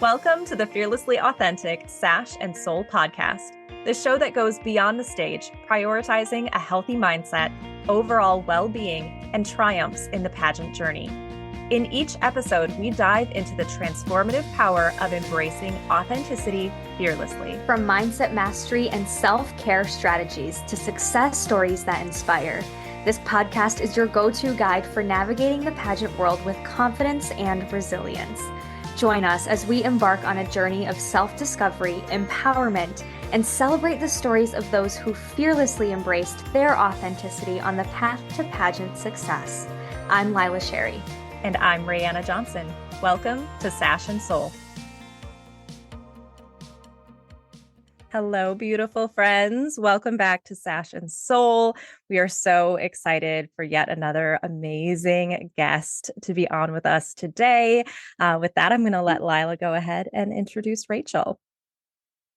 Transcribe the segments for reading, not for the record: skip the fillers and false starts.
Welcome to the Fearlessly Authentic Sash and Soul podcast, the show that goes beyond the stage, prioritizing a healthy mindset, overall well-being, and triumphs in the pageant journey. In each episode, we dive into the transformative power of embracing authenticity fearlessly. From mindset mastery and self-care strategies to success stories that inspire, this podcast is your go-to guide for navigating the pageant world with confidence and resilience. Join us as we embark on a journey of self-discovery, empowerment, and celebrate the stories of those who fearlessly embraced their authenticity on the path to pageant success. I'm Lila Sherry. And I'm Rayanna Johnson. Welcome to Sash and Soul. Hello, beautiful friends. Welcome back to Sash and Soul. We are so excited for yet another amazing guest to be on with us today. With that, I'm going to let Lila go ahead and introduce Rachel.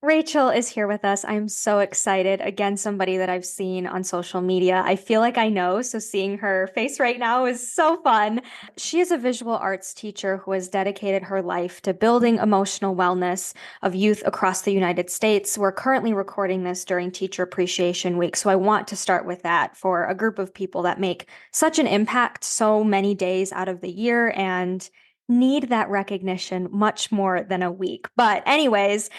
Rachel is here with us. I'm so excited. Again, somebody that I've seen on social media. I feel like I know, so seeing her face right now is so fun. She is a visual arts teacher who has dedicated her life to building emotional wellness of youth across the United States. We're currently recording this during Teacher Appreciation Week, so I want to start with that for a group of people that make such an impact so many days out of the year and need that recognition much more than a week. But anyways,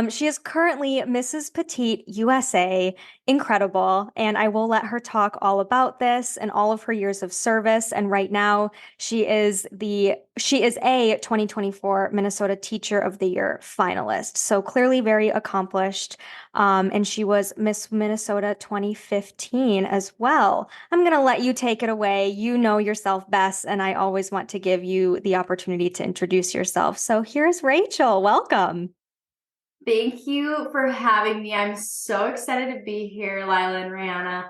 she is currently Mrs. Petite USA, incredible. And I will let her talk all about this and all of her years of service. And right now she is a 2024 Minnesota Teacher of the Year finalist. So clearly very accomplished. And she was Miss Minnesota 2015 as well. I'm going to let you take it away. You know yourself best, and I always want to give you the opportunity to introduce yourself. So here's Rachel. Welcome. Thank you for having me. I'm so excited to be here, Lila and Rihanna.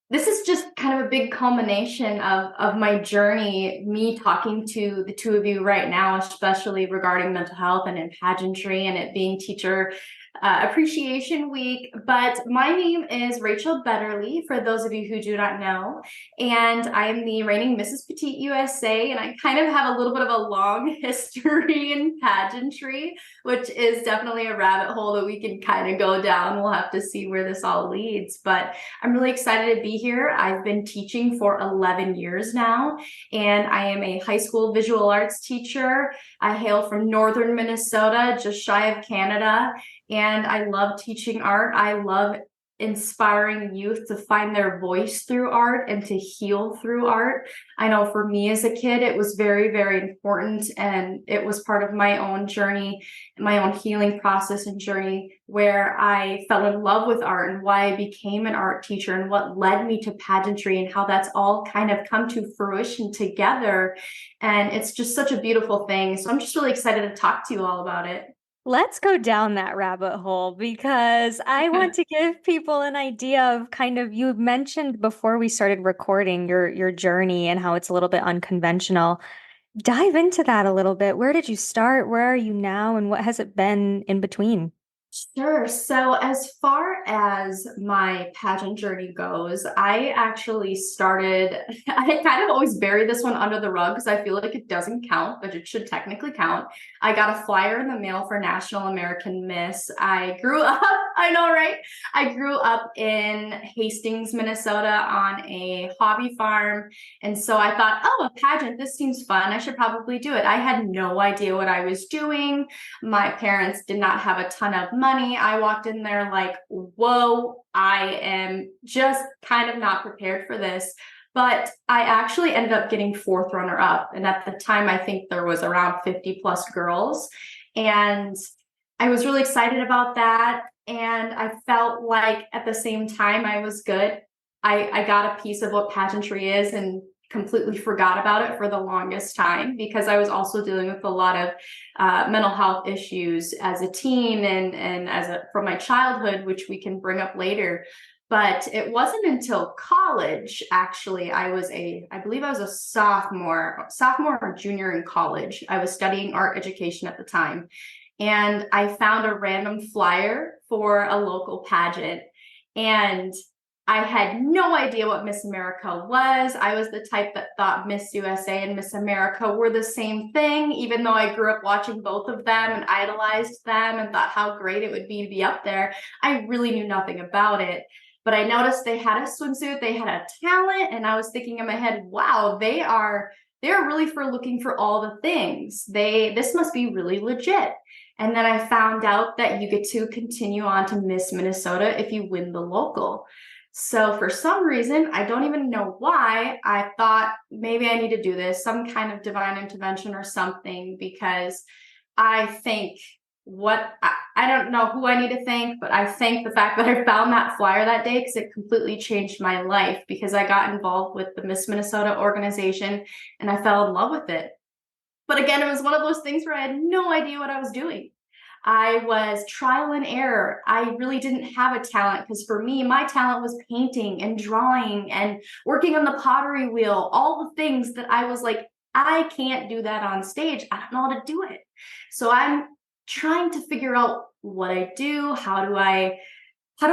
This is just kind of a big culmination of my journey, me talking to the two of you right now, especially regarding mental health and in pageantry and it being Teacher Appreciation Week. But my name is Rachel Betterley, for those of you who do not know, and I am the reigning Mrs. Petite USA, and I kind of have a little bit of a long history in pageantry, which is definitely a rabbit hole that we can kind of go down. We'll have to see where this all leads, but I'm really excited to be here. I've been teaching for 11 years now, and I am a high school visual arts teacher. I hail from northern Minnesota, just shy of Canada. And I love teaching art. I love inspiring youth to find their voice through art and to heal through art. I know for me as a kid, it was very, very important. And it was part of my own journey, my own healing process and journey, where I fell in love with art and why I became an art teacher and what led me to pageantry and how that's all kind of come to fruition together. And it's just such a beautiful thing. So I'm just really excited to talk to you all about it. Let's go down that rabbit hole because I want to give people an idea of kind of, you mentioned before we started recording your journey and how it's a little bit unconventional. Dive into that a little bit. Where did you start? Where are you now? And what has it been in between? Sure. So as far as my pageant journey goes, I actually started, I kind of always bury this one under the rug because I feel like it doesn't count, but it should technically count. I got a flyer in the mail for National American Miss. I grew up, I know, right? I grew up in Hastings, Minnesota on a hobby farm. And so I thought, oh, a pageant, this seems fun. I should probably do it. I had no idea what I was doing. My parents did not have a ton of money. I walked in there like, whoa, I am just kind of not prepared for this. But I actually ended up getting fourth runner up. And at the time, I think there was around 50 plus girls. And I was really excited about that. And I felt like at the same time I was good. I got a piece of what pageantry is and completely forgot about it for the longest time because I was also dealing with a lot of mental health issues as a teen and from my childhood, which we can bring up later. But it wasn't until college, actually, I believe I was a sophomore or junior in college. I was studying art education at the time. And I found a random flyer for a local pageant. And I had no idea what Miss America was. I was the type that thought Miss USA and Miss America were the same thing, even though I grew up watching both of them and idolized them and thought how great it would be to be up there. I really knew nothing about it. But I noticed they had a swimsuit, they had a talent, and I was thinking in my head, wow, they're really looking for all the things. This must be really legit. And then I found out that you get to continue on to Miss Minnesota if you win the local. So for some reason, I don't even know why, I thought maybe I need to do this, some kind of divine intervention or something, because I think I don't know who I need to thank, but I thank the fact that I found that flyer that day, because it completely changed my life, because I got involved with the Miss Minnesota organization and I fell in love with it. But again, it was one of those things where I had no idea what I was doing. I was trial and error. I really didn't have a talent, because for me, my talent was painting and drawing and working on the pottery wheel, all the things that I was like, I can't do that on stage. I don't know how to do it. So I'm trying to figure out what I do. How do I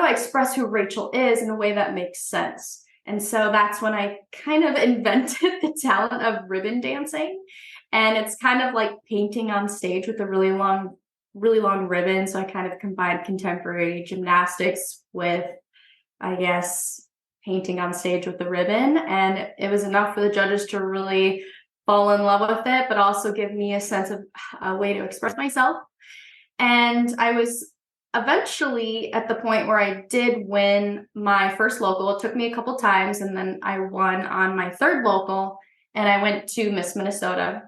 express who Rachel is in a way that makes sense? And so that's when I kind of invented the talent of ribbon dancing. And it's kind of like painting on stage with a really long ribbon. So I kind of combined contemporary gymnastics with, I guess, painting on stage with the ribbon. And it was enough for the judges to really fall in love with it, but also give me a sense of a way to express myself. And I was eventually at the point where I did win my first local. It took me a couple times, and then I won on my third local, and I went to Miss Minnesota.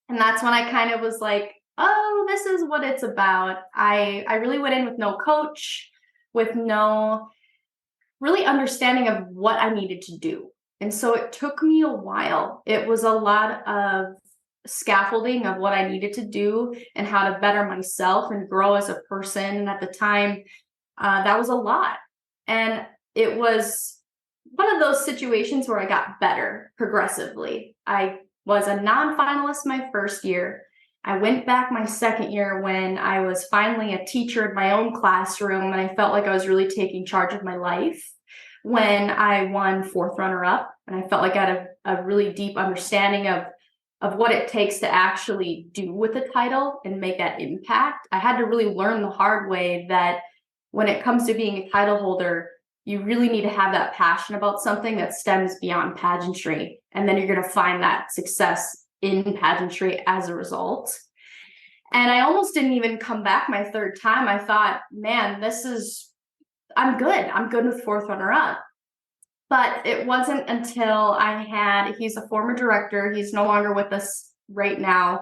And that's when I kind of was like, oh, this is what it's about. I really went in with no coach, with no really understanding of what I needed to do. And so it took me a while. It was a lot of scaffolding of what I needed to do and how to better myself and grow as a person. And at the time, that was a lot. And it was one of those situations where I got better progressively. I was a non-finalist my first year. I went back my second year when I was finally a teacher in my own classroom, and I felt like I was really taking charge of my life, when I won fourth runner-up. And I felt like I had a really deep understanding of what it takes to actually do with the title and make that impact. I had to really learn the hard way that when it comes to being a title holder, you really need to have that passion about something that stems beyond pageantry. And then you're going to find that success in pageantry as a result. And I almost didn't even come back my third time. I thought, man, I'm good with fourth runner-up. But it wasn't until he's a former director. He's no longer with us right now.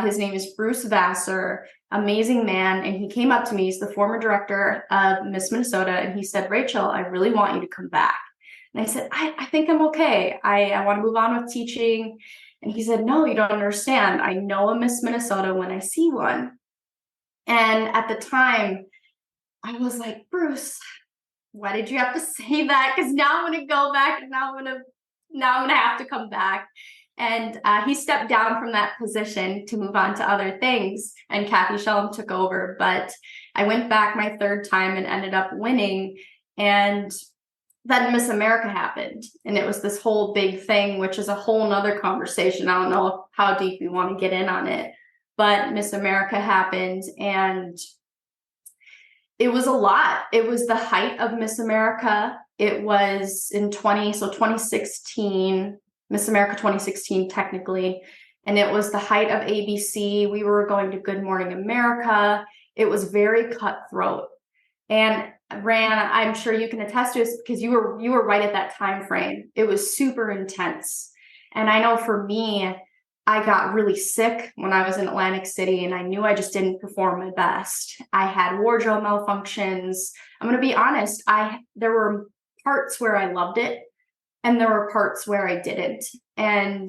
His name is Bruce Vassar, amazing man. And he came up to me. He's the former director of Miss Minnesota. And he said, Rachel, I really want you to come back. And I said, I think I'm okay. I want to move on with teaching. And he said, no, you don't understand. I know a Miss Minnesota when I see one. And at the time, I was like, Bruce, why did you have to say that? Because now I'm going to go back, and now I'm going to have to come back. And he stepped down from that position to move on to other things, and Kathy Shellam took over. But I went back my third time and ended up winning. And then Miss America happened, and it was this whole big thing, which is a whole nother conversation. I don't know how deep you want to get in on it, but Miss America happened, and it was a lot. It was the height of Miss America. It was in 2016, Miss America 2016 technically, and it was the height of ABC. We were going to Good Morning America. It was very cutthroat. And Ran, I'm sure you can attest to this because you were right at that time frame. It was super intense. And I know for me, I got really sick when I was in Atlantic City, and I knew I just didn't perform my best. I had wardrobe malfunctions. I'm going to be honest. There were parts where I loved it, and there were parts where I didn't. And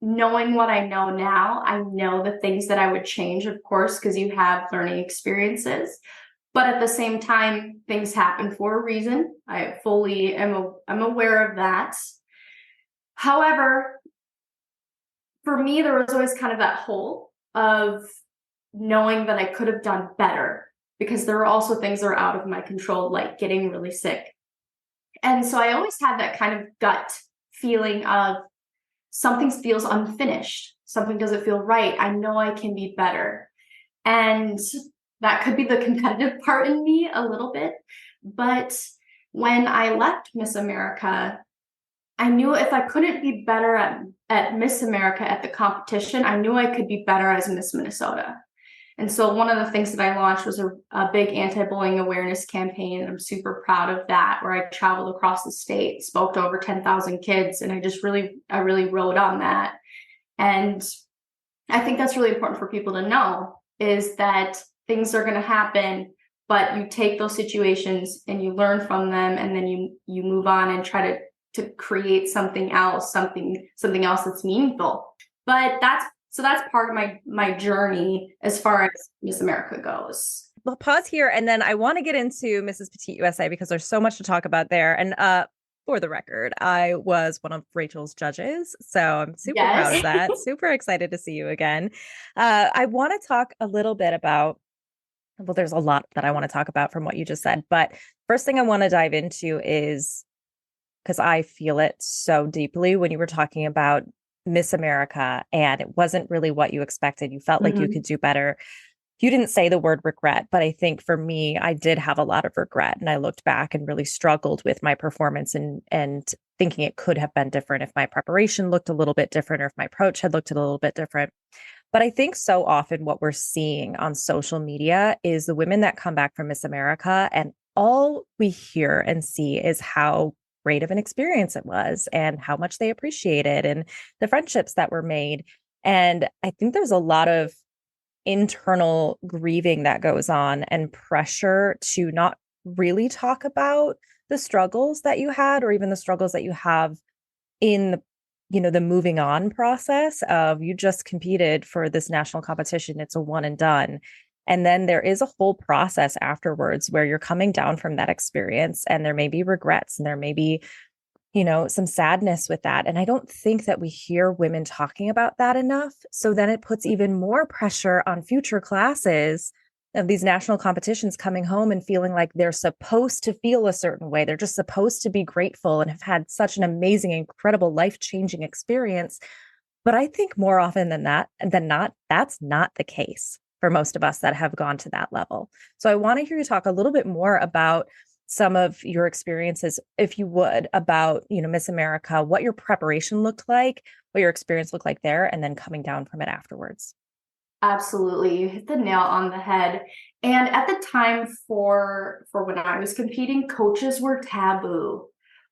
knowing what I know now, I know the things that I would change, of course, because you have learning experiences. But at the same time, things happen for a reason. I fully I'm aware of that. However, for me, there was always kind of that hole of knowing that I could have done better, because there were also things that are out of my control, like getting really sick. And so I always had that kind of gut feeling of something feels unfinished. Something doesn't feel right. I know I can be better. And that could be the competitive part in me a little bit. But when I left Miss America, I knew if I couldn't be better at Miss America at the competition, I knew I could be better as Miss Minnesota. And so one of the things that I launched was a big anti-bullying awareness campaign. And I'm super proud of that, where I traveled across the state, spoke to over 10,000 kids. And I really rode on that. And I think that's really important for people to know, is that things are going to happen, but you take those situations and you learn from them, and then you move on and try to create something else that's meaningful. But that's part of my journey as far as Miss America goes. We'll pause here, and then I want to get into Mrs. Petite USA because there's so much to talk about there. And for the record, I was one of Rachel's judges, so I'm super proud of that. Super excited to see you again. I want to talk a little bit about, well, there's a lot that I want to talk about from what you just said, but first thing I want to dive into is, because I feel it so deeply when you were talking about Miss America and it wasn't really what you expected. You felt like you could do better. You didn't say the word regret, but I think for me, I did have a lot of regret. And I looked back and really struggled with my performance and thinking it could have been different if my preparation looked a little bit different or if my approach had looked a little bit different. But I think so often what we're seeing on social media is the women that come back from Miss America, and all we hear and see is how great of an experience it was and how much they appreciated and the friendships that were made. And I think there's a lot of internal grieving that goes on and pressure to not really talk about the struggles that you had, or even the struggles that you have in the moving on process of, you just competed for this national competition. It's a one and done. And then there is a whole process afterwards where you're coming down from that experience, and there may be regrets and there may be, some sadness with that. And I don't think that we hear women talking about that enough. So then it puts even more pressure on future classes of these national competitions coming home and feeling like they're supposed to feel a certain way. They're just supposed to be grateful and have had such an amazing, incredible, life-changing experience. But I think more often than not, that's not the case for most of us that have gone to that level. So I want to hear you talk a little bit more about some of your experiences, if you would, about, Miss America, what your preparation looked like, what your experience looked like there, and then coming down from it afterwards. Absolutely. You hit the nail on the head. And at the time for when I was competing, coaches were taboo,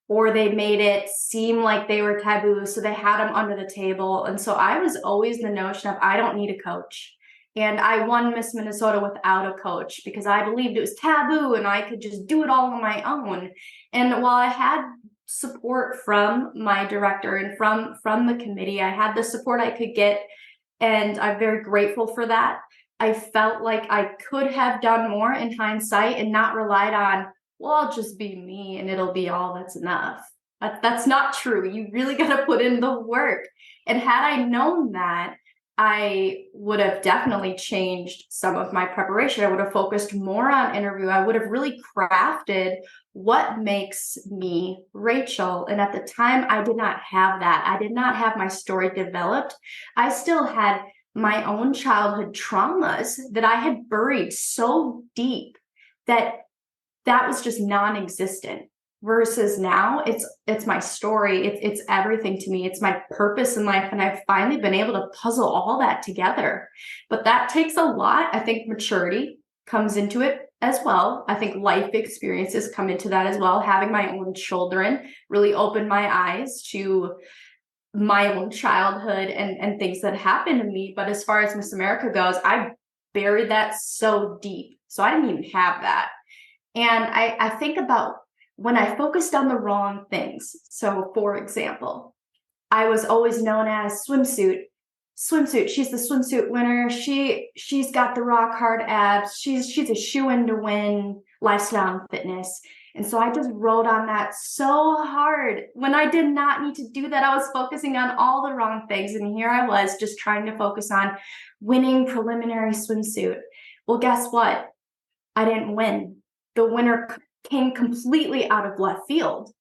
or they made it seem like they were taboo. So they had them under the table. And so I was always the notion of, I don't need a coach. And I won Miss Minnesota without a coach because I believed it was taboo and I could just do it all on my own. And while I had support from my director and from the committee, I had the support I could get, and I'm very grateful for that. I felt like I could have done more in hindsight and not relied on, well, I'll just be me and it'll be all that's enough. That's not true. You really got to put in the work. And had I known that, I would have definitely changed some of my preparation. I would have focused more on interview. I would have really crafted what makes me Rachel. And at the time, I did not have that. I did not have my story developed. I still had my own childhood traumas that I had buried so deep that was just non-existent. Versus now, it's my story. It's everything to me. It's my purpose in life. And I've finally been able to puzzle all that together. But that takes a lot. I think maturity comes into it as well. I think life experiences come into that as well. Having my own children really opened my eyes to my own childhood and things that happened to me. But as far as Miss America goes, I buried that so deep. So I didn't even have that. And I think about when I focused on the wrong things. So for example, I was always known as swimsuit. She's the swimsuit winner. She's got the rock hard abs. She's a shoo-in to win lifestyle and fitness. And so I just rode on that so hard when I did not need to do that. I was focusing on all the wrong things. And here I was just trying to focus on winning preliminary swimsuit. Well, guess what? I didn't win. The winner came completely out of left field.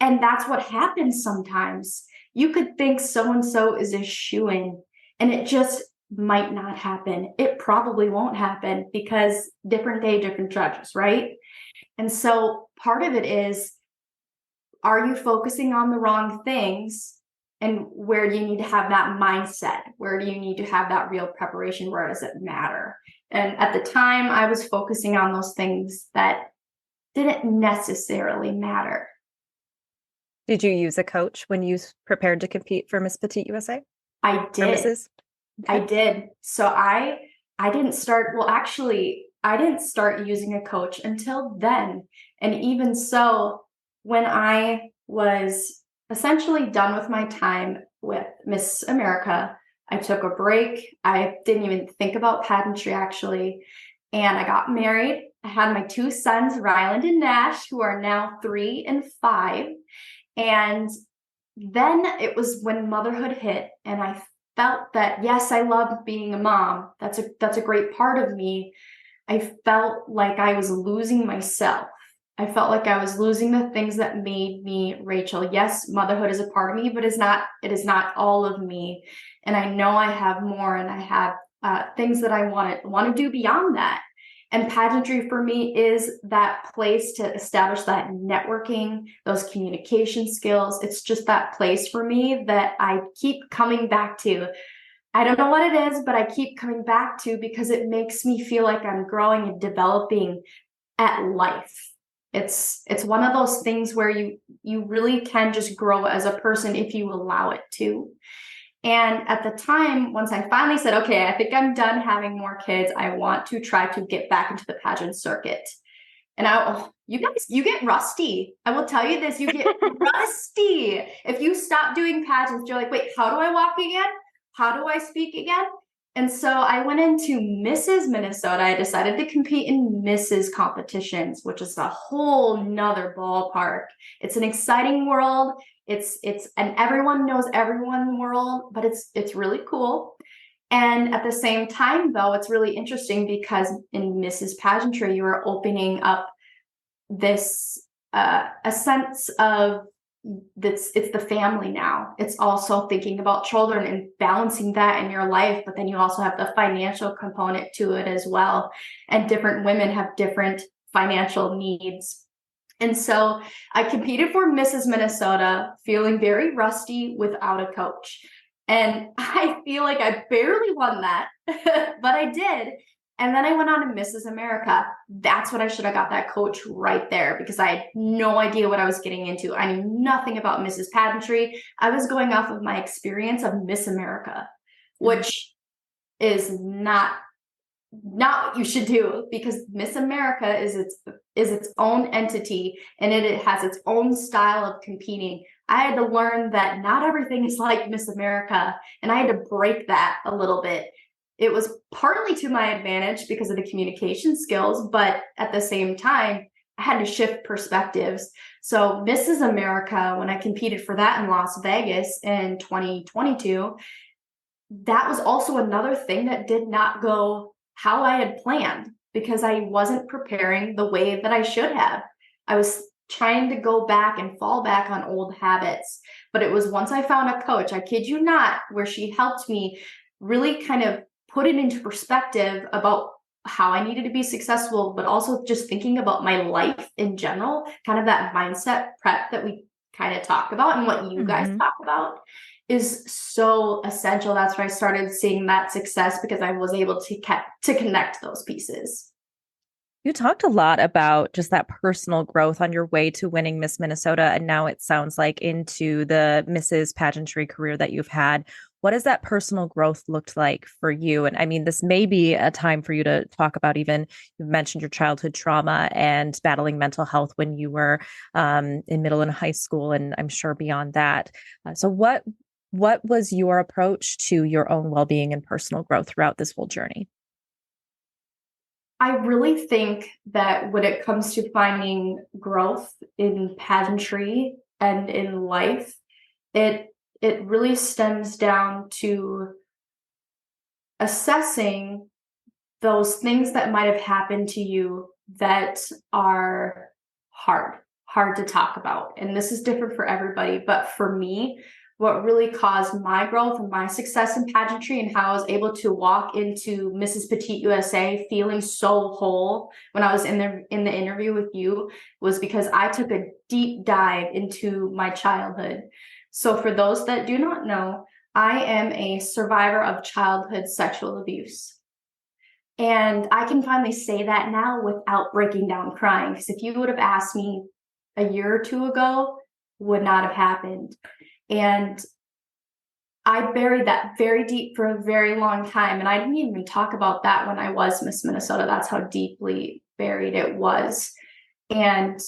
And that's what happens sometimes. You could think so-and-so is a shoo-in, and it just might not happen. It probably won't happen because different day, different judges, right? And so part of it is, are you focusing on the wrong things? And where do you need to have that mindset? Where do you need to have that real preparation? Where does it matter? And at the time, I was focusing on those things that didn't necessarily matter. Did you use a coach when you prepared to compete for Miss Petite USA? I did. Mrs.? Okay. I did. So I didn't start, well, actually, I didn't start using a coach until then. And even so, when I was essentially done with my time with Miss America, I took a break. I didn't even think about pageantry, actually. And I got married. I had my 2 sons, Ryland and Nash, who are now 3 and 5. And then it was when motherhood hit, and I felt that, yes, I loved being a mom. That's a great part of me. I felt like I was losing myself. I felt like I was losing the things that made me Rachel. Yes, motherhood is a part of me, but it is not all of me. And I know I have more, and I have things that I want to do beyond that. And pageantry for me is that place to establish that networking, those communication skills. It's just that place for me that I keep coming back to. I don't know what it is, but I keep coming back to because it makes me feel like I'm growing and developing at life. It's one of those things where you really can just grow as a person if you allow it to. And at the time, once I finally said, okay, I think I'm done having more kids, I want to try to get back into the pageant circuit. And you guys, you get rusty. I will tell you this, you get rusty. If you stop doing pageants, you're like, wait, how do I walk again? How do I speak again? And so I went into Mrs. Minnesota. I decided to compete in Mrs. competitions, which is a whole nother ballpark. It's an exciting world. It's an everyone knows everyone world, but it's really cool. And at the same time, though, it's really interesting because in Mrs. Pageantry, you are opening up this a sense of it's the family now. It's also thinking about children and balancing that in your life, but then you also have the financial component to it as well. And different women have different financial needs. And so I competed for Mrs. Minnesota, feeling very rusty without a coach. And I feel like I barely won that, but I did. And then I went on to Mrs. America. That's what I should have got that coach right there, because I had no idea what I was getting into. I knew nothing about Mrs. Pageantry. I was going off of my experience of Miss America, which is not what you should do, because Miss America is its own entity, and it has its own style of competing. I had to learn that not everything is like Miss America, and I had to break that a little bit. It was partly to my advantage because of the communication skills, but at the same time, I had to shift perspectives. So Mrs. America, when I competed for that in Las Vegas in 2022, that was also another thing that did not go how I had planned, because I wasn't preparing the way that I should have. I was trying to go back and fall back on old habits. But it was once I found a coach, I kid you not, where she helped me really kind of put it into perspective about how I needed to be successful, but also just thinking about my life in general, kind of that mindset prep that we kind of talk about and what you guys talk about is so essential. That's where I started seeing that success, because I was able to connect those pieces. You talked a lot about just that personal growth on your way to winning Miss Minnesota, and now it sounds like into the Mrs. Pageantry career that you've had. What has that personal growth looked like for you? And I mean, this may be a time for you to talk about, even you've mentioned your childhood trauma and battling mental health when you were in middle and high school, and I'm sure beyond that. So what was your approach to your own well-being and personal growth throughout this whole journey? I really think that when it comes to finding growth in pageantry and in life, it really stems down to assessing those things that might have happened to you that are hard to talk about. And this is different for everybody. But for me, what really caused my growth and my success in pageantry and how I was able to walk into Mrs. Petite USA feeling so whole when I was in the interview with you was because I took a deep dive into my childhood. So for those that do not know, I am a survivor of childhood sexual abuse. And I can finally say that now without breaking down crying, because if you would have asked me a year or two ago, would not have happened. And I buried that very deep for a very long time. And I didn't even talk about that when I was Miss Minnesota. That's how deeply buried it was. And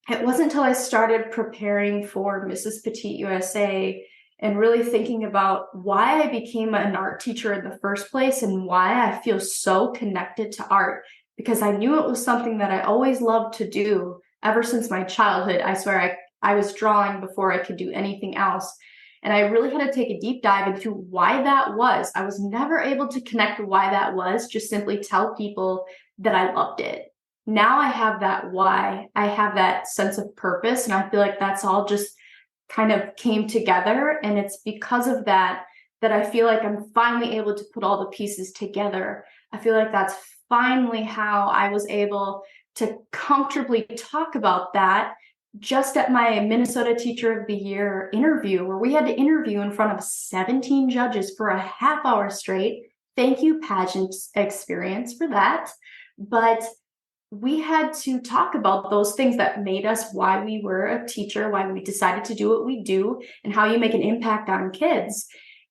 it wasn't until I started preparing for Mrs. Petite USA and really thinking about why I became an art teacher in the first place and why I feel so connected to art, because I knew it was something that I always loved to do ever since my childhood. I swear I was drawing before I could do anything else. And I really had to take a deep dive into why that was. I was never able to connect why that was, just simply tell people that I loved it. Now I have that why, I have that sense of purpose, and I feel like that's all just kind of came together. And it's because of that I feel like I'm finally able to put all the pieces together. I feel like that's finally how I was able to comfortably talk about that just at my Minnesota Teacher of the Year interview, where we had to interview in front of 17 judges for a half hour straight. Thank you, Pageant Experience, for that. But we had to talk about those things that made us why we were a teacher, why we decided to do what we do, and how you make an impact on kids.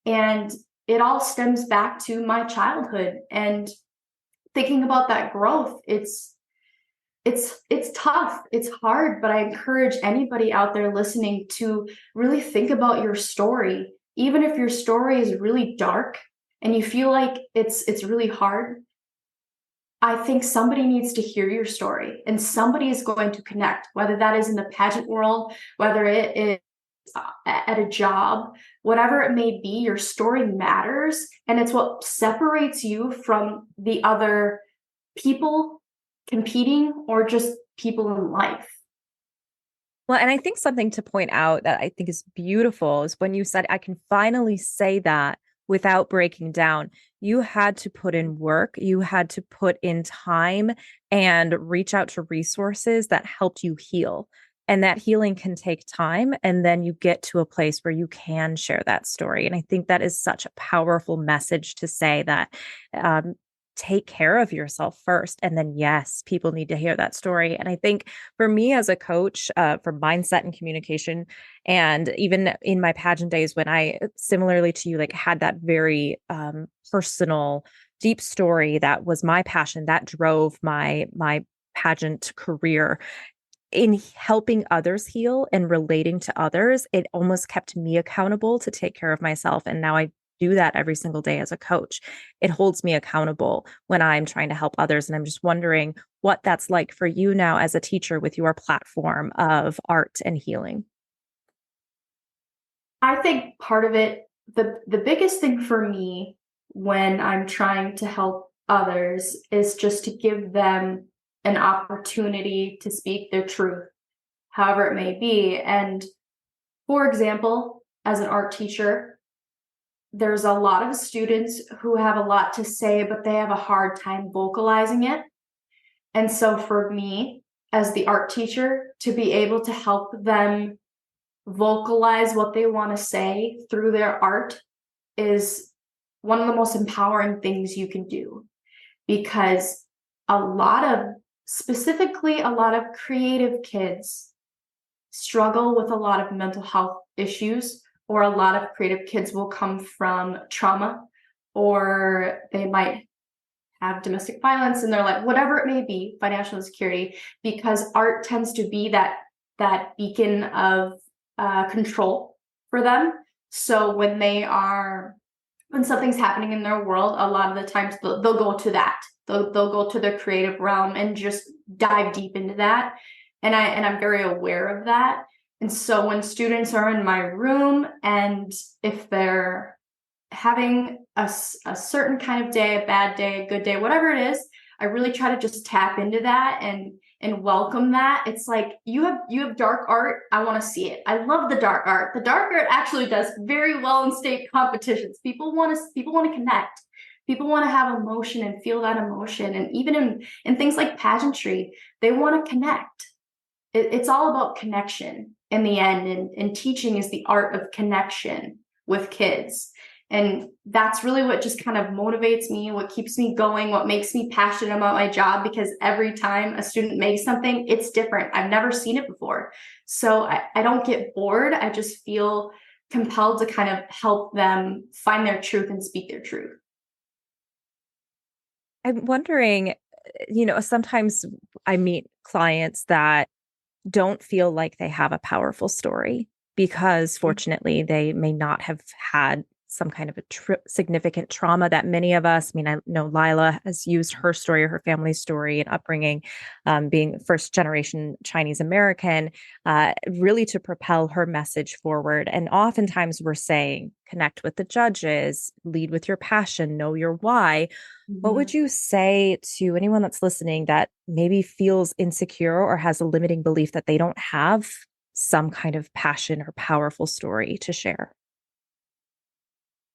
And it all stems back to my childhood. And thinking about that growth, it's tough, it's hard, but I encourage anybody out there listening to really think about your story. Even if your story is really dark and you feel like it's really hard, I think somebody needs to hear your story, and somebody is going to connect, whether that is in the pageant world, whether it is at a job, whatever it may be. Your story matters, and it's what separates you from the other people competing or just people in life. Well, and I think something to point out that I think is beautiful is when you said, I can finally say that without breaking down. You had to put in work, you had to put in time and reach out to resources that helped you heal. And that healing can take time. And then you get to a place where you can share that story. And I think that is such a powerful message to say that take care of yourself first. And then, yes, people need to hear that story. And I think for me as a coach for mindset and communication, and even in my pageant days, when I, similarly to you, like had that very personal, deep story that was my passion, that drove my pageant career. In helping others heal and relating to others, it almost kept me accountable to take care of myself. And now I do that every single day as a coach. It holds me accountable when I'm trying to help others. And I'm just wondering what that's like for you now as a teacher with your platform of art and healing. I think part of it, the biggest thing for me when I'm trying to help others is just to give them an opportunity to speak their truth, however it may be. And for example, as an art teacher, there's a lot of students who have a lot to say, but they have a hard time vocalizing it. And so for me, as the art teacher, to be able to help them vocalize what they want to say through their art is one of the most empowering things you can do, because specifically a lot of creative kids struggle with a lot of mental health issues, or a lot of creative kids will come from trauma, or they might have domestic violence in their life, whatever it may be, financial insecurity, because art tends to be that beacon of control for them. So when something's happening in their world, a lot of the times they'll go to that. They'll go to their creative realm and just dive deep into that. And I'm very aware of that. And so when students are in my room, and if they're having a certain kind of day, a bad day, a good day, whatever it is, I really try to just tap into that and and welcome that. It's like, you have dark art. I want to see it. I love the dark art. The dark art actually does very well in state competitions. People want to connect. People want to have emotion and feel that emotion. And even in things like pageantry, they want to connect. It's all about connection in the end. And teaching is the art of connection with kids. And that's really what just kind of motivates me, what keeps me going, what makes me passionate about my job, because every time a student makes something, it's different. I've never seen it before. So I don't get bored. I just feel compelled to kind of help them find their truth and speak their truth. I'm wondering, sometimes I meet clients that don't feel like they have a powerful story because fortunately they may not have had some kind of a significant trauma that many of us, I know Lila has used her story, her family's story and upbringing, being first generation Chinese American, really to propel her message forward. And oftentimes we're saying, connect with the judges, lead with your passion, know your why. What would you say to anyone that's listening that maybe feels insecure or has a limiting belief that they don't have some kind of passion or powerful story to share?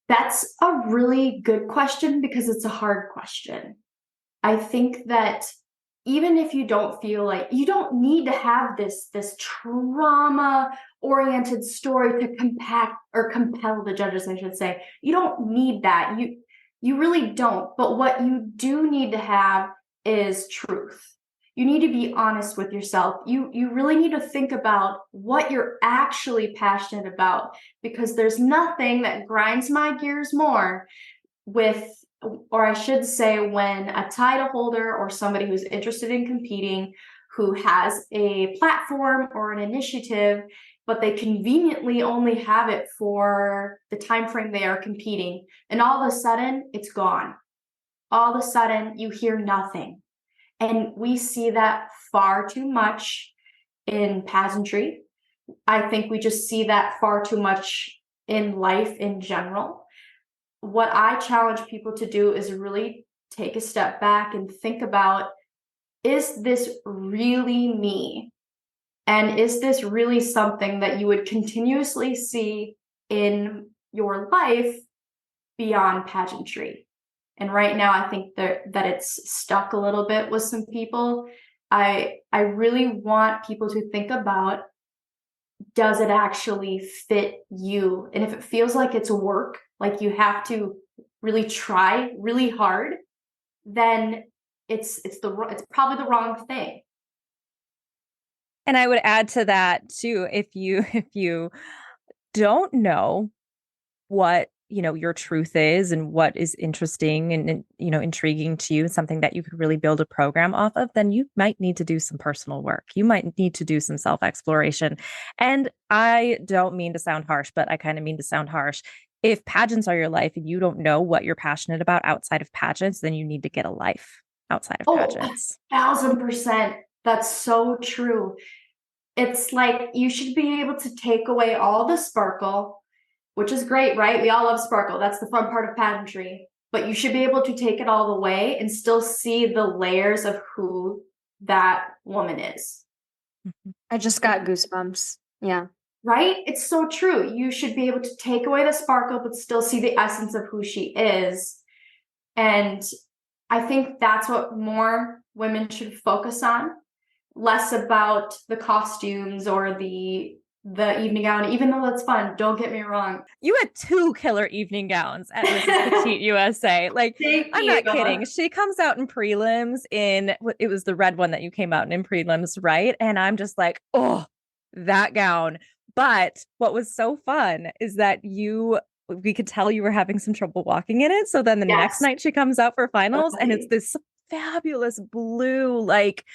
That's a really good question because it's a hard question. I think that even if you don't feel like, you don't need to have this trauma oriented story to compel the judges, I should say. You don't need that. You really don't. But what you do need to have is truth. You need to be honest with yourself. You really need to think about what you're actually passionate about, because there's nothing that grinds my gears more or I should say, when a title holder or somebody who's interested in competing, who has a platform or an initiative, but they conveniently only have it for the time frame they are competing, and all of a sudden it's gone. All of a sudden you hear nothing. And we see that far too much in pageantry. I think we just see that far too much in life in general. What I challenge people to do is really take a step back and think about, is this really me? And is this really something that you would continuously see in your life beyond pageantry? And right now, I think that it's stuck a little bit with some people. I really want people to think about, does it actually fit you? And if it feels like it's work, like you have to really try really hard, then it's probably the wrong thing. And I would add to that too, if you don't know what your truth is and what is interesting and intriguing to you, something that you could really build a program off of, then you might need to do some personal work. You might need to do some self-exploration. And I don't mean to sound harsh, but I kind of mean to sound harsh. If pageants are your life and you don't know what you're passionate about outside of pageants, then you need to get a life outside of pageants. 1,000%. That's so true. It's like you should be able to take away all the sparkle, which is great, right? We all love sparkle. That's the fun part of pageantry. But you should be able to take it all away and still see the layers of who that woman is. I just got goosebumps. Yeah. Right? It's so true. You should be able to take away the sparkle, but still see the essence of who she is. And I think that's what more women should focus on, less about the costumes or the evening gown, even though that's fun. Don't get me wrong. You had 2 killer evening gowns at Mrs. Petite USA. Like, I'm not kidding. She comes out in prelims it was the red one that you came out in prelims, right? And I'm just like, oh, that gown. But what was so fun is that we could tell you were having some trouble walking in it. So then the next night she comes out for finals and it's this fabulous blue, like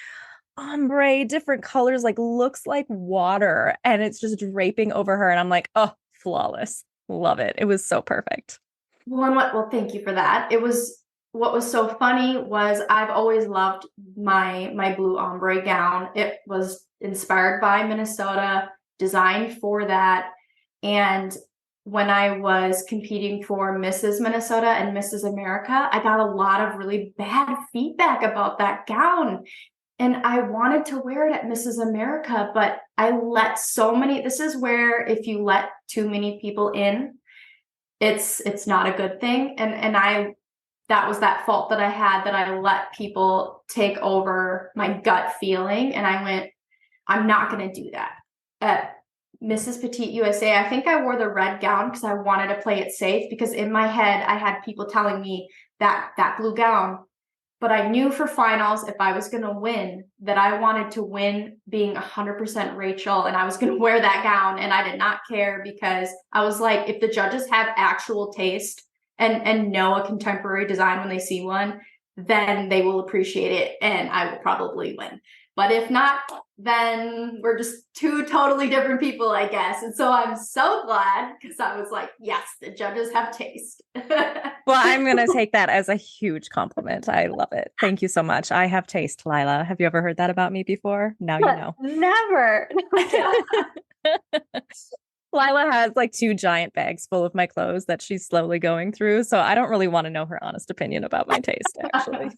ombre, different colors, like looks like water, and it's just draping over her. And I'm like, oh, flawless. Love it. It was so perfect. Well, thank you for that. What was so funny was I've always loved my blue ombre gown. It was inspired by Minnesota, designed for that. And when I was competing for Mrs. Minnesota and Mrs. America, I got a lot of really bad feedback about that gown. And I wanted to wear it at Mrs. America, but I let this is where if you let too many people in, it's not a good thing. And that was that fault that I had, that I let people take over my gut feeling. And I went, I'm not going to do that. At Mrs. Petite USA, I think I wore the red gown because I wanted to play it safe, because in my head, I had people telling me that blue gown. But I knew for finals, if I was going to win, that I wanted to win being 100% Rachel, and I was going to wear that gown, and I did not care, because I was like, if the judges have actual taste and know a contemporary design when they see one, then they will appreciate it and I will probably win. But if not, then we're just two totally different people, I guess. And so I'm so glad, because I was like, yes, the judges have taste. Well, I'm going to take that as a huge compliment. I love it. Thank you so much. I have taste, Lila. Have you ever heard that about me before? Now you know. Never. Lila has like 2 giant bags full of my clothes that she's slowly going through. So I don't really want to know her honest opinion about my taste, actually.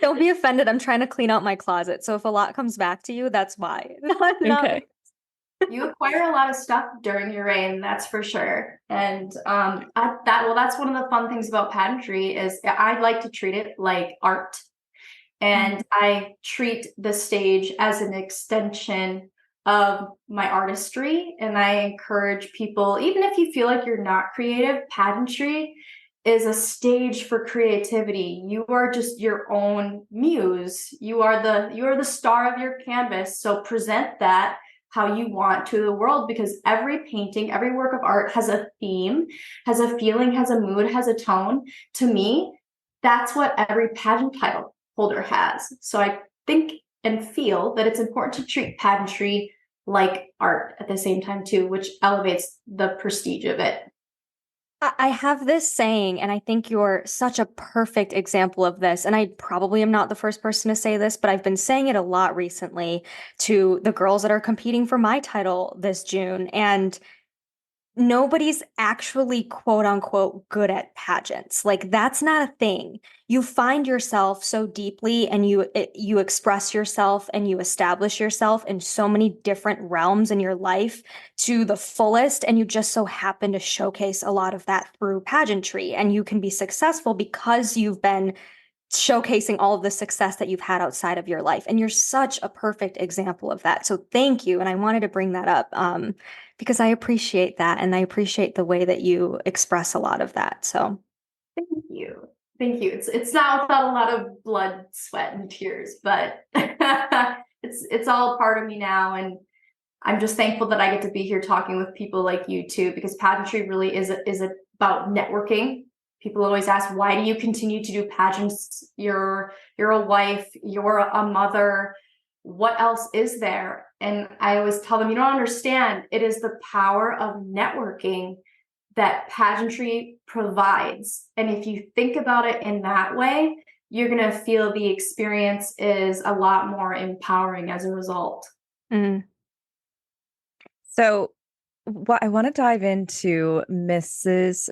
Don't be offended. I'm trying to clean out my closet. So if a lot comes back to you, that's why. Okay. You acquire a lot of stuff during your reign, that's for sure. And that's one of the fun things about pageantry is I like to treat it like art. And I treat the stage as an extension of my artistry. And I encourage people, even if you feel like you're not creative, pageantry is a stage for creativity. You are just your own muse. You are the star of your canvas. So present that how you want to the world, because every painting, every work of art has a theme, has a feeling, has a mood, has a tone. To me, that's what every pageant title holder has. So I think and feel that it's important to treat pageantry like art at the same time too, which elevates the prestige of it. I have this saying, and I think you're such a perfect example of this. And I probably am not the first person to say this, but I've been saying it a lot recently to the girls that are competing for my title this June. And nobody's actually quote unquote good at pageants. Like that's not a thing. You find yourself so deeply and you express yourself and you establish yourself in so many different realms in your life to the fullest, and you just so happen to showcase a lot of that through pageantry, and you can be successful because you've been showcasing all of the success that you've had outside of your life. And you're such a perfect example of that. So thank you. And I wanted to bring that up because I appreciate that. And I appreciate the way that you express a lot of that. So thank you. Thank you. It's not without a lot of blood, sweat, and tears, but it's all part of me now. And I'm just thankful that I get to be here talking with people like you too, because pageantry really is about networking. People always ask, why do you continue to do pageants? You're a wife, you're a mother. What else is there? And I always tell them, you don't understand. It is the power of networking that pageantry provides. And if you think about it in that way, you're going to feel the experience is a lot more empowering as a result. mm. So I want to dive into Mrs.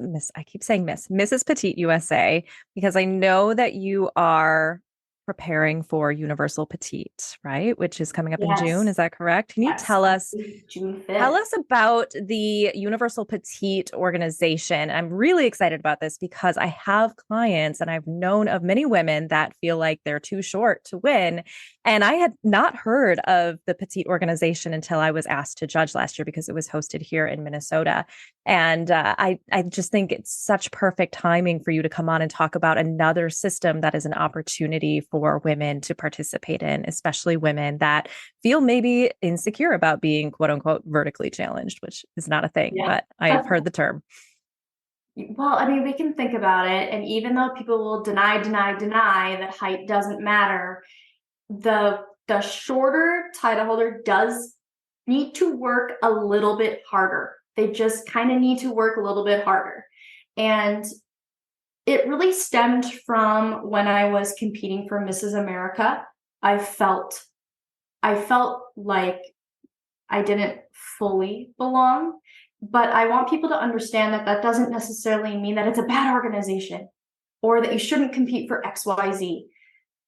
Petite USA, because I know that you are preparing for Universal Petite, right? Which is coming up in June. Is that correct? Can you tell us June 5th. Tell us about the Universal Petite organization. I'm really excited about this because I have clients and I've known of many women that feel like they're too short to win. And I had not heard of the Petite organization until I was asked to judge last year because it was hosted here in Minnesota. And I just think it's such perfect timing for you to come on and talk about another system that is an opportunity for women to participate in, especially women that feel maybe insecure about being quote unquote vertically challenged, which is not a thing, but I have heard the term. Well, I mean, we can think about it. And even though people will deny that height doesn't matter, the shorter title holder does need to work a little bit harder. They just kind of need to work a little bit harder. And it really stemmed from when I was competing for Mrs. America. I felt like I didn't fully belong, but I want people to understand that that doesn't necessarily mean that it's a bad organization or that you shouldn't compete for XYZ.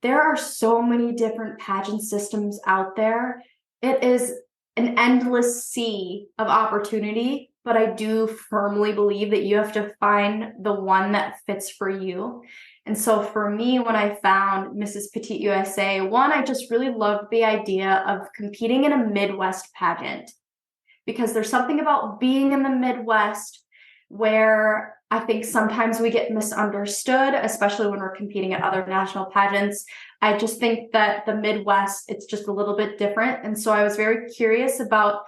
there are so many different pageant systems out there. It is an endless sea of opportunity, but I do firmly believe that you have to find the one that fits for you. And so for me, when I found Mrs. Petite USA, one, I just really loved the idea of competing in a Midwest pageant, because there's something about being in the Midwest where I think sometimes we get misunderstood, especially when we're competing at other national pageants. I just think that the Midwest, it's just a little bit different. And so I was very curious about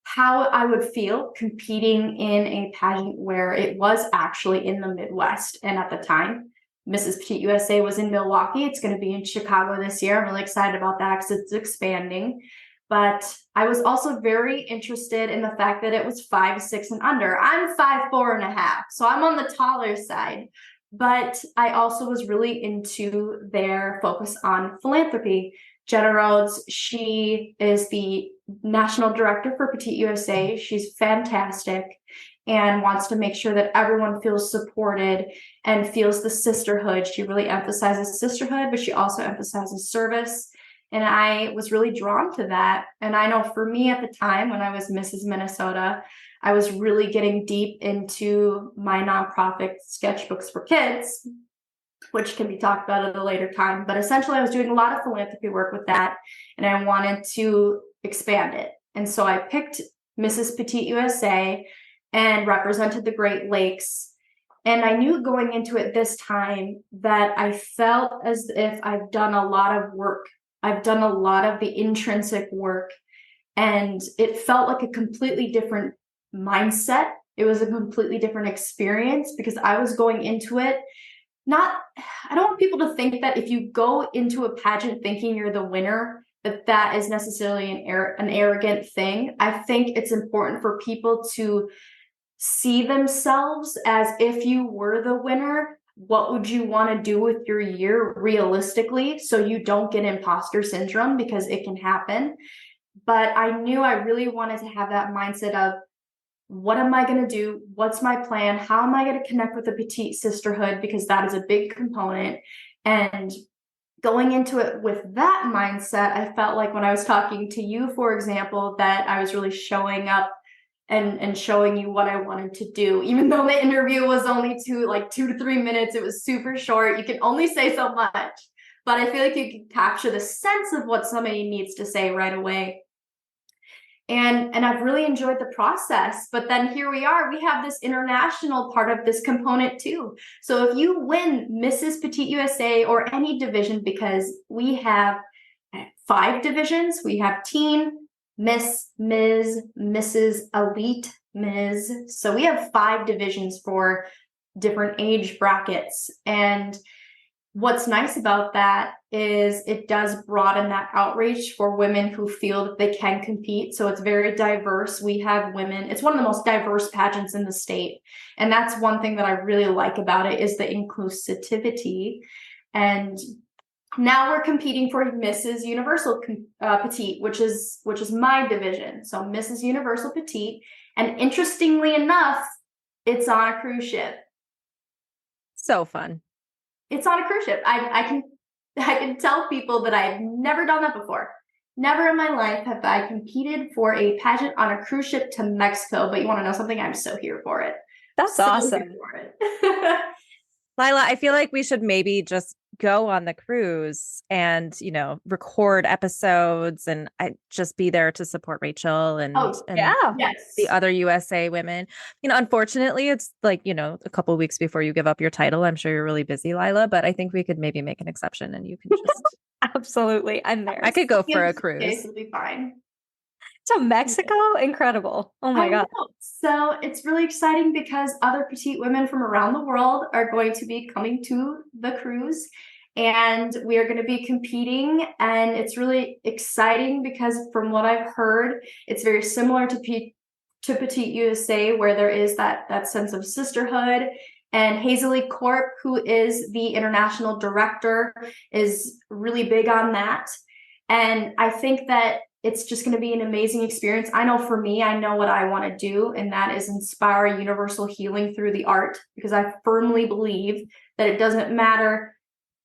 how I would feel competing in a pageant where it was actually in the Midwest. And at the time, Mrs. Petite USA was in Milwaukee. It's going to be in Chicago this year. I'm really excited about that because it's expanding. But I was also very interested in the fact that it was 5'6" and under. I'm 5'4.5", so I'm on the taller side. But I also was really into their focus on philanthropy. Jenna Rhodes, she is the national director for Petite USA. She's fantastic and wants to make sure that everyone feels supported and feels the sisterhood. She really emphasizes sisterhood, but she also emphasizes service. And I was really drawn to that. And I know for me at the time when I was Mrs. Minnesota, I was really getting deep into my nonprofit Sketchbooks for Kids, which can be talked about at a later time. But essentially, I was doing a lot of philanthropy work with that, and I wanted to expand it. And so I picked Mrs. Petite USA and represented the Great Lakes. And I knew going into it this time that I felt as if I've done a lot of work. I've done a lot of the intrinsic work, and it felt like a completely different mindset. It was a completely different experience because I was going into it I don't want people to think that if you go into a pageant thinking you're the winner, that is necessarily an arrogant thing. I think it's important for people to see themselves as if you were the winner. What would you want to do with your year realistically so you don't get imposter syndrome, because it can happen. But I knew I really wanted to have that mindset of, what am I going to do? What's my plan? How am I going to connect with the petite sisterhood? Because that is a big component. And going into it with that mindset, I felt like when I was talking to you, for example, that I was really showing up and showing you what I wanted to do. Even though the interview was only 2 to 3 minutes, it was super short. You can only say so much, but I feel like you can capture the sense of what somebody needs to say right away. And I've really enjoyed the process. But then here we are, we have this international part of this component too. So if you win Mrs. Petite USA or any division, because we have 5 divisions, we have teen, Miss, Ms., Mrs., Elite, Ms. So we have 5 divisions for different age brackets. And what's nice about that is it does broaden that outreach for women who feel that they can compete. So it's very diverse. We have women. It's one of the most diverse pageants in the state. And that's one thing that I really like about it, is the inclusivity. And now we're competing for Mrs. Universal Petite, which is my division. So Mrs. Universal Petite. And interestingly enough, it's on a cruise ship. So fun. It's on a cruise ship. I can tell people that I've never done that before. Never in my life have I competed for a pageant on a cruise ship to Mexico. But you want to know something? I'm so here for it. That's awesome. Here for it. Lila, I feel like we should maybe just go on the cruise and, record episodes, and I just be there to support Rachel and the other USA women. Unfortunately, it's like, a couple of weeks before you give up your title. I'm sure you're really busy, Lila, but I think we could maybe make an exception and you can just absolutely. I'm there. I could go for a cruise. It'll be fine. To Mexico? Incredible. Oh my God. So it's really exciting because other petite women from around the world are going to be coming to the cruise, and we are going to be competing. And it's really exciting because from what I've heard, it's very similar to Petite USA, where there is that sense of sisterhood. And Hazley Corp, who is the international director, is really big on that. And I think that it's just going to be an amazing experience. I know for me, I know what I want to do, and that is inspire universal healing through the art, because I firmly believe that it doesn't matter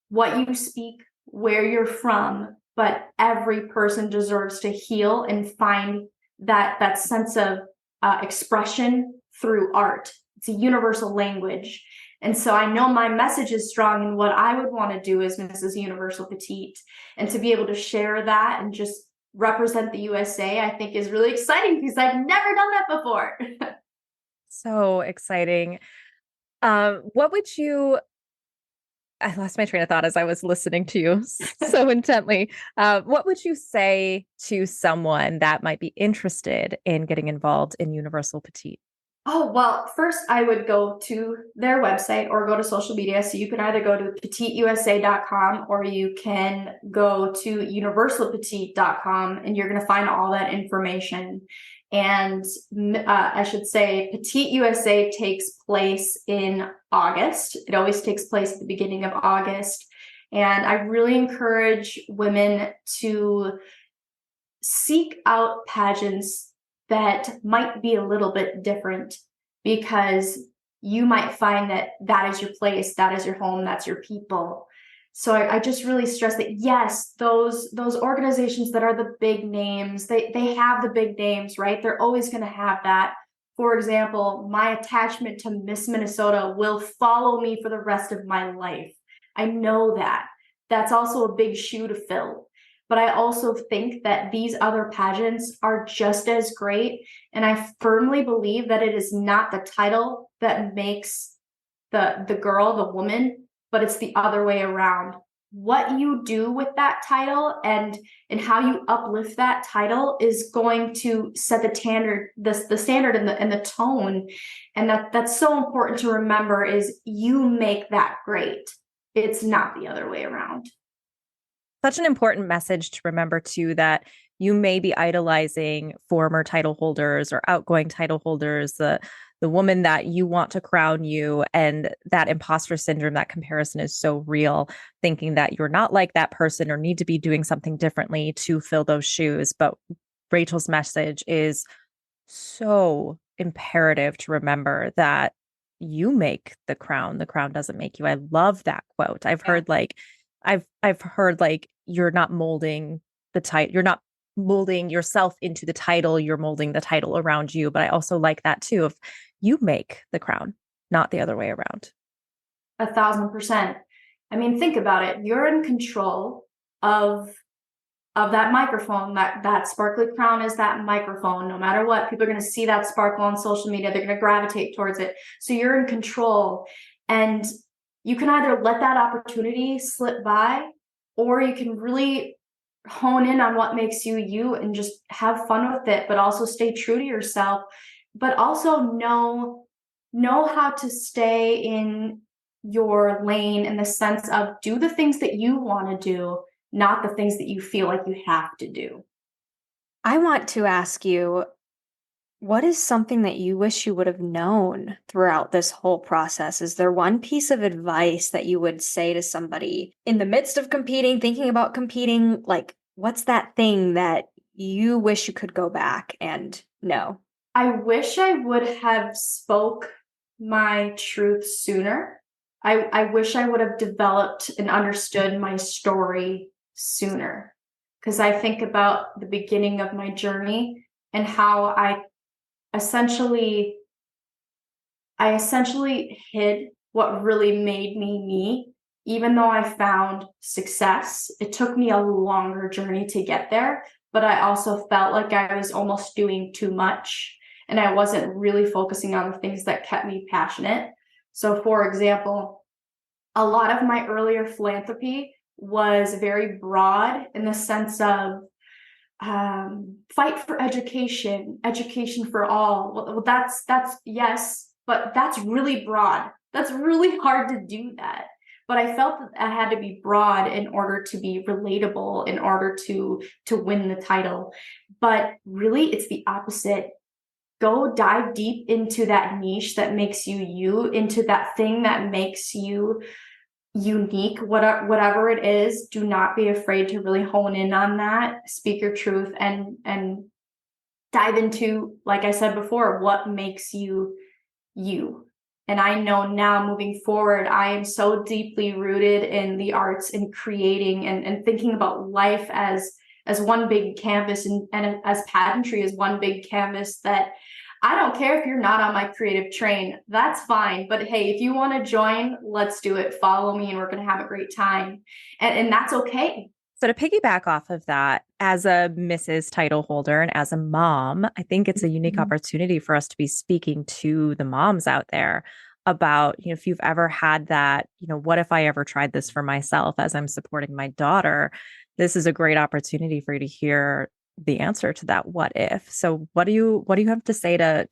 what you speak, where you're from, but every person deserves to heal and find that sense of expression through art. It's a universal language. And so I know my message is strong, and what I would want to do as Mrs. Universal Petite, and to be able to share that and just represent the USA, I think is really exciting because I've never done that before. So exciting. What would you, I lost my train of thought as I was listening to you so intently. What would you say to someone that might be interested in getting involved in Universal Petite? Oh, well, first I would go to their website or go to social media. So you can either go to petiteusa.com or you can go to universalpetite.com, and you're going to find all that information. And I should say Petite USA takes place in August. It always takes place at the beginning of August. And I really encourage women to seek out pageants that might be a little bit different, because you might find that that is your place, that is your home, that's your people. So I just really stress that, yes, those organizations that are the big names, they have the big names, right? They're always going to have that. For example, my attachment to Miss Minnesota will follow me for the rest of my life. I know that. That's also a big shoe to fill. But I also think that these other pageants are just as great. And I firmly believe that it is not the title that makes the girl, the woman, but it's the other way around. What you do with that title and how you uplift that title is going to set the standard, the standard and the tone. And that's so important to remember, is you make that great. It's not the other way around. Such an important message to remember too, that you may be idolizing former title holders or outgoing title holders, the woman that you want to crown you, and that imposter syndrome, that comparison is so real, thinking that you're not like that person or need to be doing something differently to fill those shoes. But Rachel's message is so imperative to remember that you make the crown doesn't make you. I love that quote. I've heard you're not molding the title, you're not molding yourself into the title, you're molding the title around you. But I also like that too, if you make the crown, not the other way around. 1,000%. I mean, think about it. You're in control of that microphone. That sparkly crown is that microphone. No matter what, people are going to see that sparkle on social media. They're going to gravitate towards it. So you're in control, and you can either let that opportunity slip by, or you can really hone in on what makes you you and just have fun with it, but also stay true to yourself, but also know how to stay in your lane, in the sense of do the things that you want to do, not the things that you feel like you have to do. I want to ask you, what is something that you wish you would have known throughout this whole process? Is there one piece of advice that you would say to somebody in the midst of competing, thinking about competing? Like, what's that thing that you wish you could go back and know? I wish I would have spoke my truth sooner. I wish I would have developed and understood my story sooner, because I think about the beginning of my journey and how I essentially hid what really made me me. Even though I found success, it took me a longer journey to get there, but I also felt like I was almost doing too much, and I wasn't really focusing on the things that kept me passionate. So, for example, a lot of my earlier philanthropy was very broad, in the sense of fight for education for all. Well, that's yes, but that's really broad. That's really hard to do that. But I felt that I had to be broad in order to be relatable, in order to win the title. But really, it's the opposite. Go dive deep into that niche that makes you you, into that thing that makes you unique, whatever it is. Do not be afraid to really hone in on that, speak your truth, and dive into, like I said before, what makes you you. And I know now moving forward, I am so deeply rooted in the arts and creating and thinking about life as one big canvas and as pageantry as one big canvas, that I don't care if you're not on my creative train, that's fine. But hey, if you want to join, let's do it. Follow me and we're going to have a great time. And that's okay. So to piggyback off of that, as a Mrs. title holder and as a mom, I think it's a unique opportunity for us to be speaking to the moms out there about, if you've ever had that, what if I ever tried this for myself as I'm supporting my daughter? This is a great opportunity for you to hear the answer to that what if. So what do you have to say to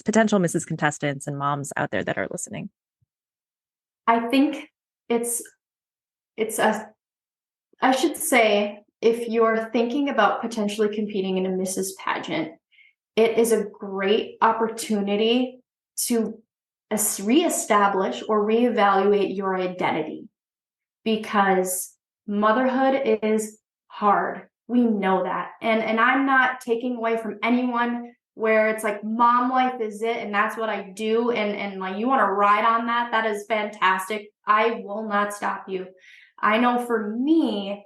potential Mrs. contestants and moms out there that are listening? I think I should say, if you're thinking about potentially competing in a Mrs. pageant, it is a great opportunity to reestablish or reevaluate your identity, because motherhood is hard. We know that. And I'm not taking away from anyone where it's like mom life is it and that's what I do. And like you want to ride on that. That is fantastic. I will not stop you. I know for me,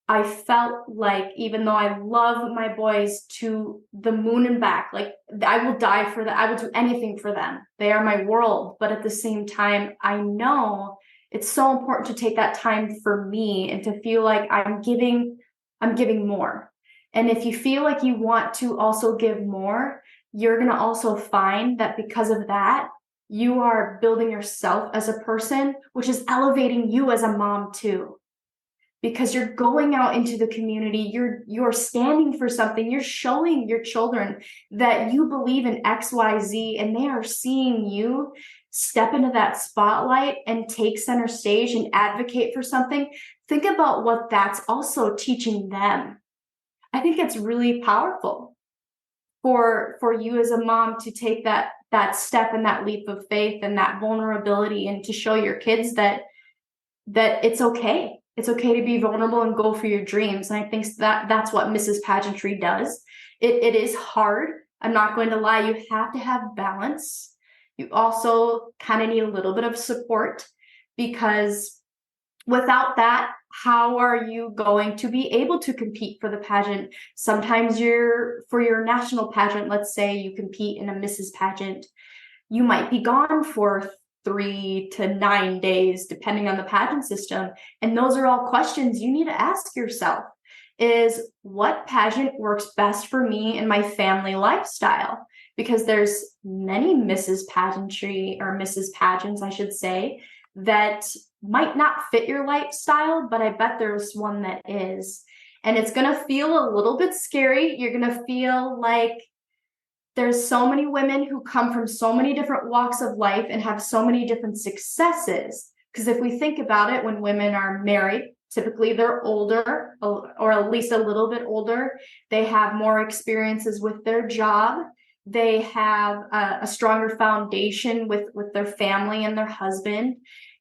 I felt like even though I love my boys to the moon and back, like I will die for them. I will do anything for them. They are my world. But at the same time, I know it's so important to take that time for me and to feel like I'm giving more. And if you feel like you want to also give more, you're going to also find that because of that, you are building yourself as a person, which is elevating you as a mom too. Because you're going out into the community, you're standing for something, you're showing your children that you believe in XYZ, and they are seeing you step into that spotlight and take center stage and advocate for something. Think about what that's also teaching them. I think it's really powerful for you as a mom to take that step and that leap of faith and that vulnerability, and to show your kids that it's okay. It's okay to be vulnerable and go for your dreams. And I think that's what Mrs. Pageantry does. It is hard. I'm not going to lie. You have to have balance. You also kind of need a little bit of support, because without that, how are you going to be able to compete for the pageant? Sometimes for your national pageant, let's say you compete in a Mrs. pageant, you might be gone for 3 to 9 days, depending on the pageant system. And those are all questions you need to ask yourself. Is what pageant works best for me and my family lifestyle? Because there's many Mrs. Pageantry, or Mrs. Pageants, I should say, that might not fit your lifestyle, but I bet there's one that is. And it's going to feel a little bit scary. You're going to feel like there's so many women who come from so many different walks of life and have so many different successes. Because if we think about it, when women are married, typically they're older, or at least a little bit older. They have more experiences with their job. They have a stronger foundation with their family and their husband.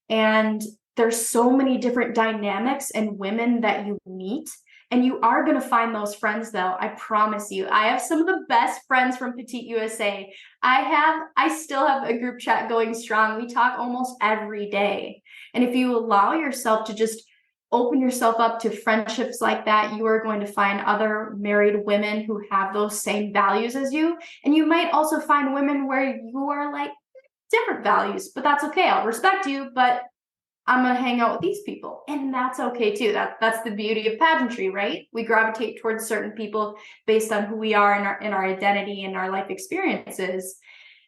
And there's so many different dynamics and women that you meet. And you are going to find those friends, though. I promise you. I have some of the best friends from Petite USA. I still have a group chat going strong. We talk almost every day. And if you allow yourself to just open yourself up to friendships like that, you are going to find other married women who have those same values as you. And you might also find women where you are like different values, but that's okay. I'll respect you, but I'm going to hang out with these people. And that's okay too. That's the beauty of pageantry, right? We gravitate towards certain people based on who we are in our identity and our life experiences.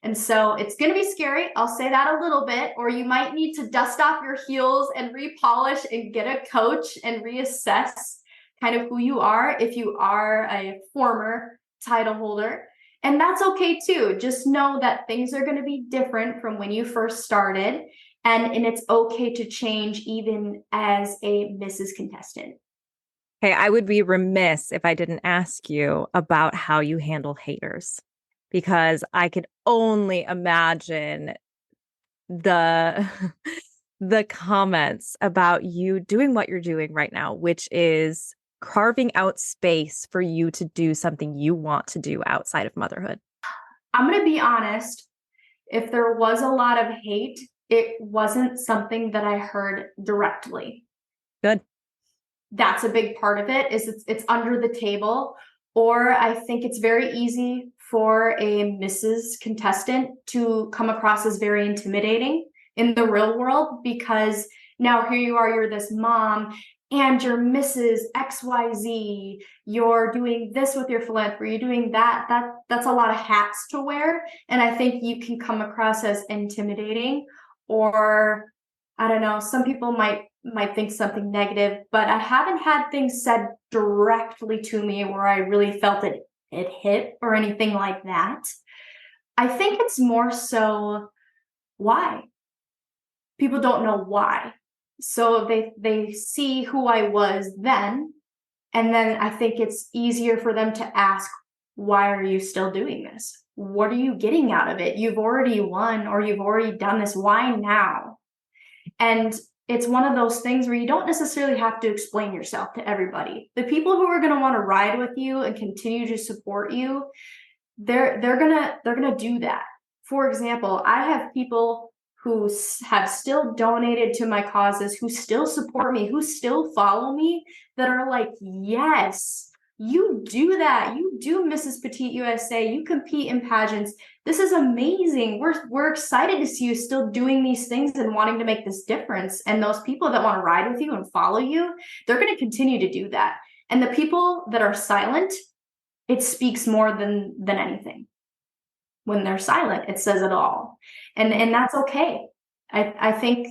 And so it's going to be scary. I'll say that a little bit, or you might need to dust off your heels and repolish and get a coach and reassess kind of who you are if you are a former title holder. And that's okay too. Just know that things are going to be different from when you first started. And it's okay to change even as a Mrs. contestant. Okay, I would be remiss if I didn't ask you about how you handle haters, because I could only imagine the the comments about you doing what you're doing right now, which is carving out space for you to do something you want to do outside of motherhood. I'm going to be honest. If there was a lot of hate, it wasn't something that I heard directly. Good. That's a big part of it, is it's under the table. Or I think it's very easy for a Mrs. contestant to come across as very intimidating in the real world, because now here you are, you're this mom and you're Mrs. XYZ, you're doing this with your philanthropy, you're doing that. That's a lot of hats to wear. And I think you can come across as intimidating, or I don't know, some people might think something negative, but I haven't had things said directly to me where I really felt it hit or anything like that. I think it's more so why. People don't know why. So they see who I was then, and then I think it's easier for them to ask, why are you still doing this? What are you getting out of it? You've already won, or you've already done this. Why now? And it's one of those things where you don't necessarily have to explain yourself to everybody. The people who are going to want to ride with you and continue to support you, they're gonna do that. For example, I have people who have still donated to my causes, who still support me, who still follow me, that are like, yes, you do that. You do Mrs. Petite USA. You compete in pageants. This is amazing. We're excited to see you still doing these things and wanting to make this difference. And those people that want to ride with you and follow you, they're going to continue to do that. And the people that are silent, it speaks more than anything. When they're silent, it says it all. And that's okay. I think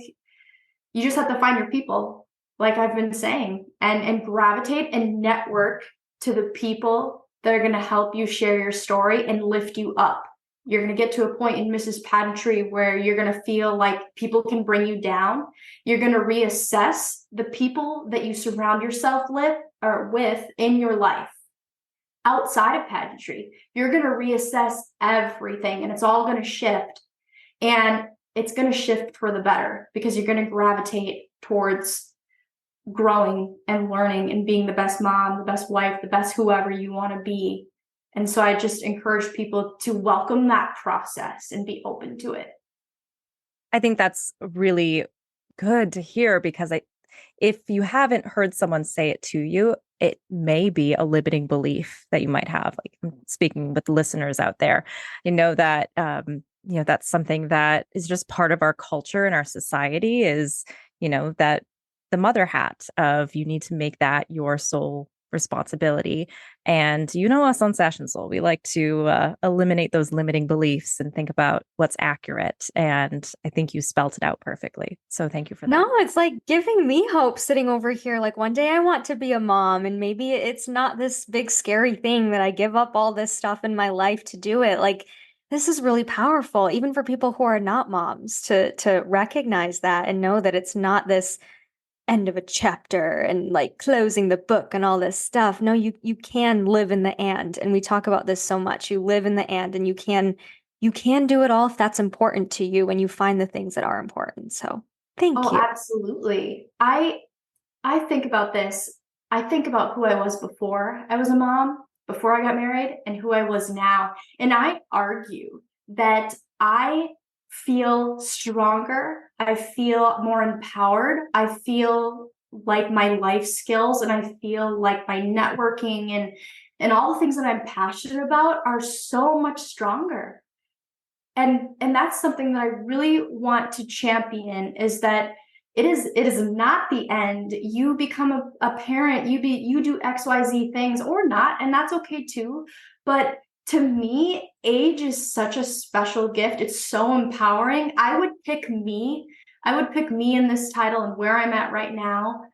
you just have to find your people, like I've been saying, and gravitate and network to the people that are going to help you share your story and lift you up. You're going to get to a point in Mrs. Pageantry where you're going to feel like people can bring you down. You're going to reassess the people that you surround yourself with in your life. Outside of pageantry, you're going to reassess everything, and it's all going to shift, and it's going to shift for the better, because you're going to gravitate towards growing and learning and being the best mom, the best wife, the best whoever you want to be. And so I just encourage people to welcome that process and be open to it. I think that's really good to hear, because if you haven't heard someone say it to you, it may be a limiting belief that you might have. Like, I'm speaking with listeners out there, that, that's something that is just part of our culture and our society, is, that the mother hat of, you need to make that your sole responsibility. And us on Sash and Soul, we like to eliminate those limiting beliefs and think about what's accurate. And I think you spelt it out perfectly. So thank you for that. No, it's like giving me hope sitting over here. Like, one day I want to be a mom, and maybe it's not this big scary thing that I give up all this stuff in my life to do it. Like, this is really powerful, even for people who are not moms, to recognize that and know that it's not this end of a chapter and like closing the book and all this stuff. No, you can live in the and we talk about this so much. You live in the and you can do it all if that's important to you, and you find the things that are important. So thank you. Absolutely. I think about this. I think about who I was before I was a mom, before I got married, and who I was now. And I argue that I feel stronger. I feel more empowered. I feel like my life skills, and I feel like my networking and all the things that I'm passionate about are so much stronger. And that's something that I really want to champion, is that it is not the end. You become a parent, you do XYZ things or not, and that's okay too. But to me, age is such a special gift. It's so empowering. I would pick me in this title and where I'm at right now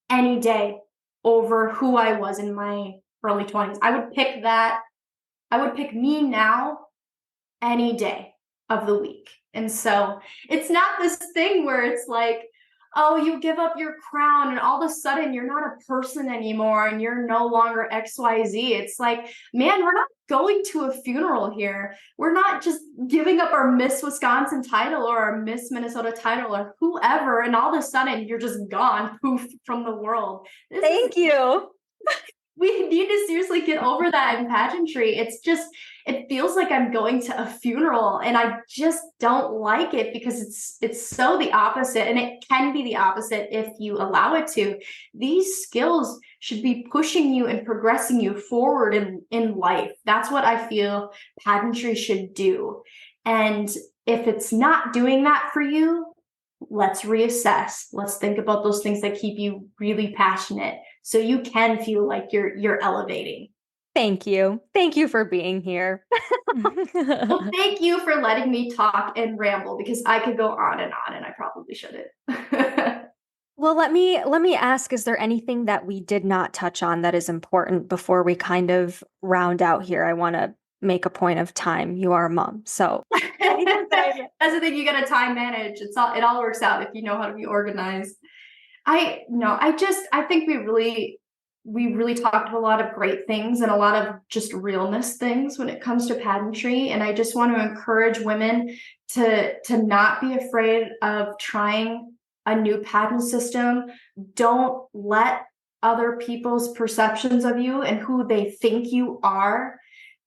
any day over who I was in my early 20s. I would pick that. I would pick me now any day of the week. And so it's not this thing where it's like, oh, you give up your crown and all of a sudden you're not a person anymore and you're no longer XYZ. It's like, man, we're not going to a funeral here. We're not just giving up our Miss Wisconsin title or our Miss Minnesota title or whoever, and all of a sudden you're just gone, poof, from the world. Thank you. we need to seriously get over that in pageantry. It feels like I'm going to a funeral, and I just don't like it because it's so the opposite, and it can be the opposite if you allow it to. These skills should be pushing you and progressing you forward in life. That's what I feel pageantry should do. And if it's not doing that for you, let's reassess. Let's think about those things that keep you really passionate so you can feel like you're elevating. Thank you. Thank you for being here. Well, thank you for letting me talk and ramble, because I could go on and I probably shouldn't. Well, let me ask, is there anything that we did not touch on that is important before we kind of round out here? I want to make a point of time. You are a mom, so that's the thing, you got to time manage. It all works out if you know how to be organized. I think we really talked a lot of great things and a lot of just realness things when it comes to pageantry. And I just want to encourage women to not be afraid of trying a new pageant system. Don't let other people's perceptions of you and who they think you are,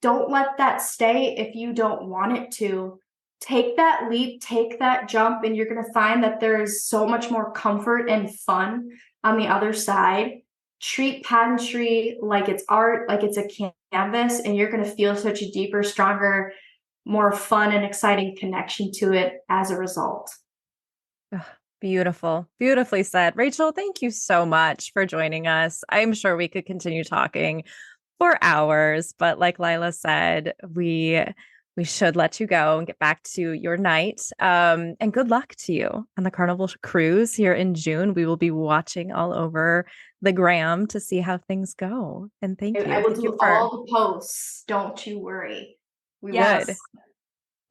don't let that stay if you don't want it to. Take that leap, take that jump, and you're going to find that there is so much more comfort and fun on the other side. Treat pageantry like it's art, like it's a canvas, and you're going to feel such a deeper, stronger, more fun and exciting connection to it as a result. Beautiful. Beautifully said. Rachel, thank you so much for joining us. I'm sure we could continue talking for hours, but like Lila said, we should let you go and get back to your night. And good luck to you on the Carnival cruise here in June. We will be watching all over the gram to see how things go. And thank you. I will do all the posts. Don't you worry. Good.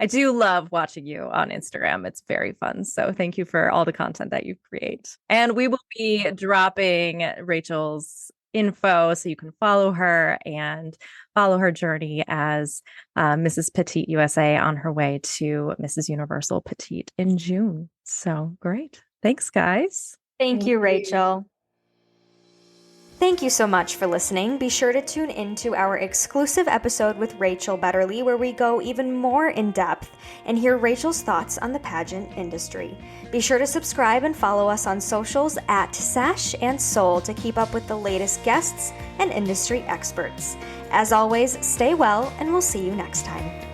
I do love watching you on Instagram. It's very fun. So thank you for all the content that you create. And we will be dropping Rachel's info so you can follow her and follow her journey as Mrs. Petite USA on her way to Mrs. Universal Petite in June. So great. Thanks, guys. Thank you, Rachel. Thank you so much for listening. Be sure to tune into our exclusive episode with Rachel Betterley, where we go even more in depth and hear Rachel's thoughts on the pageant industry. Be sure to subscribe and follow us on socials at Sash and Soul to keep up with the latest guests and industry experts. As always, stay well, and we'll see you next time.